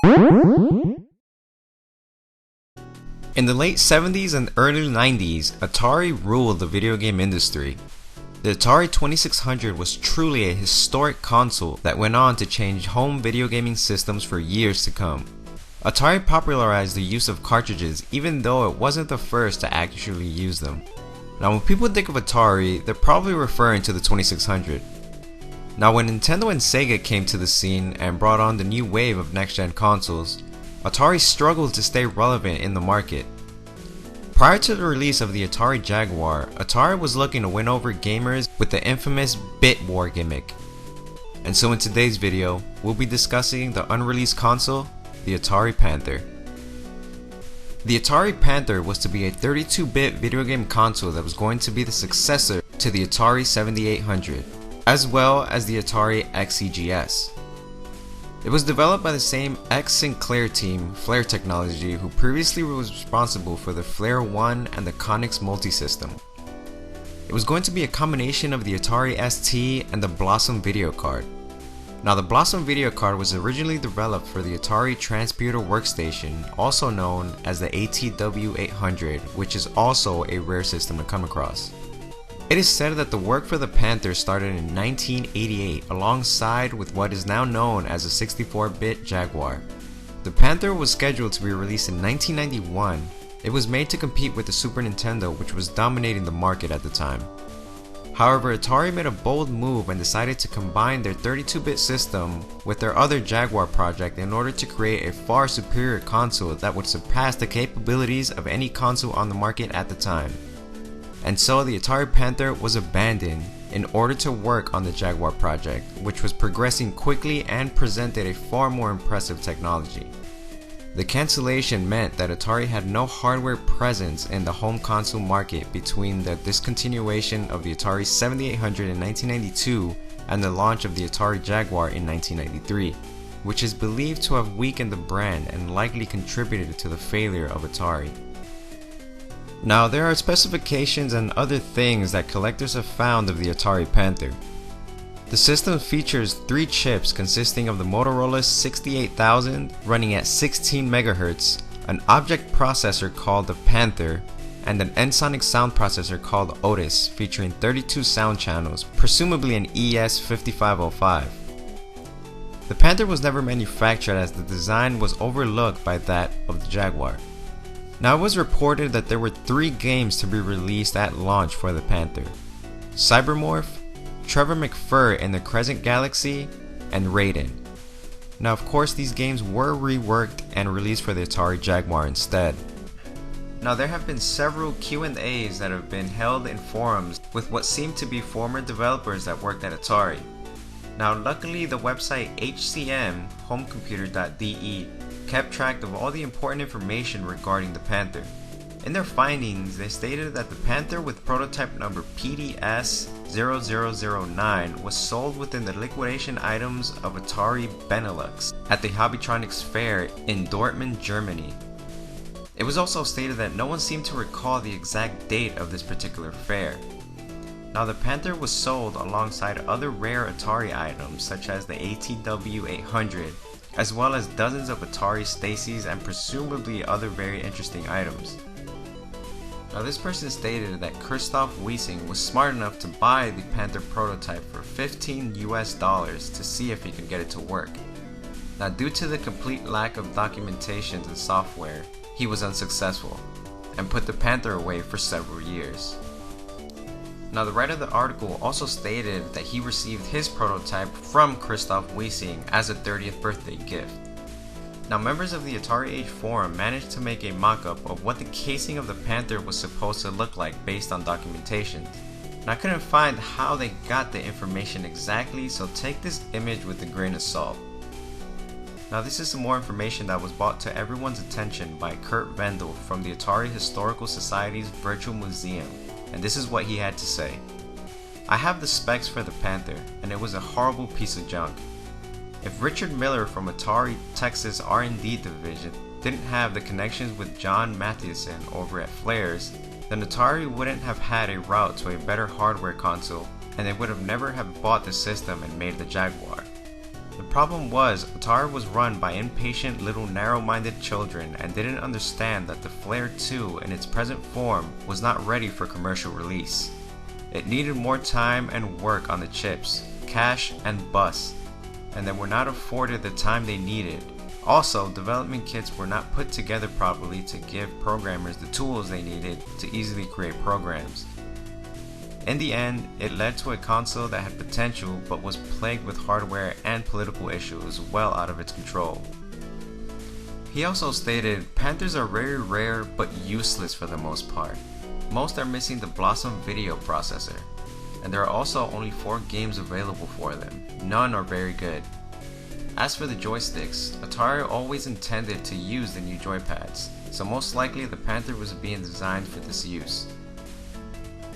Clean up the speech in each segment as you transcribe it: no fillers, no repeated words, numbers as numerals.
In the late 70s and early 90s, Atari ruled the video game industry. The Atari 2600 was truly a historic console that went on to change home video gaming systems for years to come. Atari popularized the use of cartridges even though it wasn't the first to actually use them. Now when people think of Atari, they're probably referring to the 2600. Now when Nintendo and Sega came to the scene and brought on the new wave of next-gen consoles, Atari struggled to stay relevant in the market. Prior to the release of the Atari Jaguar, Atari was looking to win over gamers with the infamous Bit War gimmick. And so in today's video, we'll be discussing the unreleased console, the Atari Panther. The Atari Panther was to be a 32-bit video game console that was going to be the successor to the Atari 7800, as well as the Atari XEGS. It was developed by the same Sinclair team, Flare Technology, who previously was responsible for the Flare 1 and the Conix multi-system. It was going to be a combination of the Atari ST and the Blossom video card. Now the Blossom video card was originally developed for the Atari Transputer workstation, also known as the ATW800, which is also a rare system to come across. It is said that the work for the Panther started in 1988 alongside with what is now known as a 64-bit Jaguar. The Panther was scheduled to be released in 1991. It was made to compete with the Super Nintendo, which was dominating the market at the time. However, Atari made a bold move and decided to combine their 32-bit system with their other Jaguar project in order to create a far superior console that would surpass the capabilities of any console on the market at the time. And so the Atari Panther was abandoned in order to work on the Jaguar project, which was progressing quickly and presented a far more impressive technology. The cancellation meant that Atari had no hardware presence in the home console market between the discontinuation of the Atari 7800 in 1992 and the launch of the Atari Jaguar in 1993, which is believed to have weakened the brand and likely contributed to the failure of Atari. Now there are specifications and other things that collectors have found of the Atari Panther. The system features 3 chips consisting of the Motorola 68000 running at 16 MHz, an object processor called the Panther, and an Ensoniq sound processor called Otis featuring 32 sound channels, presumably an ES5505. The Panther was never manufactured as the design was overlooked by that of the Jaguar. Now it was reported that there were 3 games to be released at launch for the Panther: Cybermorph, Trevor McFur in the Crescent Galaxy, and Raiden. Now of course these games were reworked and released for the Atari Jaguar instead. Now there have been several Q&As that have been held in forums with what seem to be former developers that worked at Atari. Now luckily the website HCM homecomputer.de kept track of all the important information regarding the Panther. In their findings, they stated that the Panther with prototype number PDS0009 was sold within the liquidation items of Atari Benelux at the Hobbytronics Fair in Dortmund, Germany. It was also stated that no one seemed to recall the exact date of this particular fair. Now the Panther was sold alongside other rare Atari items such as the ATW800, as well as dozens of Atari Stacys and presumably other very interesting items. Now this person stated that Christoph Wiesing was smart enough to buy the Panther prototype for $15 to see if he could get it to work. Now due to the complete lack of documentation and software, he was unsuccessful and put the Panther away for several years. Now the writer of the article also stated that he received his prototype from Christoph Wiesing as a 30th birthday gift. Now members of the Atari Age forum managed to make a mock-up of what the casing of the Panther was supposed to look like based on documentation. And I couldn't find how they got the information exactly, so take this image with a grain of salt. Now this is some more information that was brought to everyone's attention by Kurt Vendel from the Atari Historical Society's Virtual Museum, and this is what he had to say. I have the specs for the Panther, and it was a horrible piece of junk. If Richard Miller from Atari Texas R&D division didn't have the connections with John Mathewson over at Flares, then Atari wouldn't have had a route to a better hardware console, and they would have never have bought the system and made the Jaguar. The problem was, Atari was run by impatient little narrow-minded children and didn't understand that the Flare 2 in its present form was not ready for commercial release. It needed more time and work on the chips, cache, and bus, and they were not afforded the time they needed. Also, development kits were not put together properly to give programmers the tools they needed to easily create programs. In the end, it led to a console that had potential but was plagued with hardware and political issues well out of its control. He also stated, "Panthers are very rare but useless for the most part. Most are missing the Blossom video processor, and there are also only 4 games available for them. None are very good." As for the joysticks, Atari always intended to use the new joypads, so most likely the Panther was being designed for this use.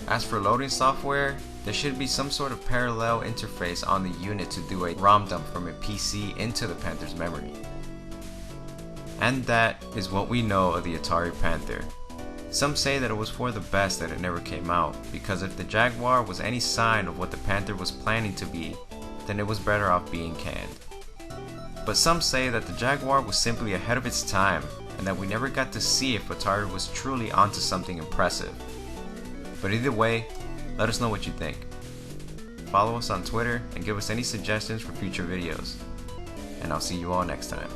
As for loading software, there should be some sort of parallel interface on the unit to do a ROM dump from a PC into the Panther's memory. And that is what we know of the Atari Panther. Some say that it was for the best that it never came out, because if the Jaguar was any sign of what the Panther was planning to be, then it was better off being canned. But some say that the Jaguar was simply ahead of its time, and that we never got to see if Atari was truly onto something impressive. But either way, let us know what you think. Follow us on Twitter and give us any suggestions for future videos. And I'll see you all next time.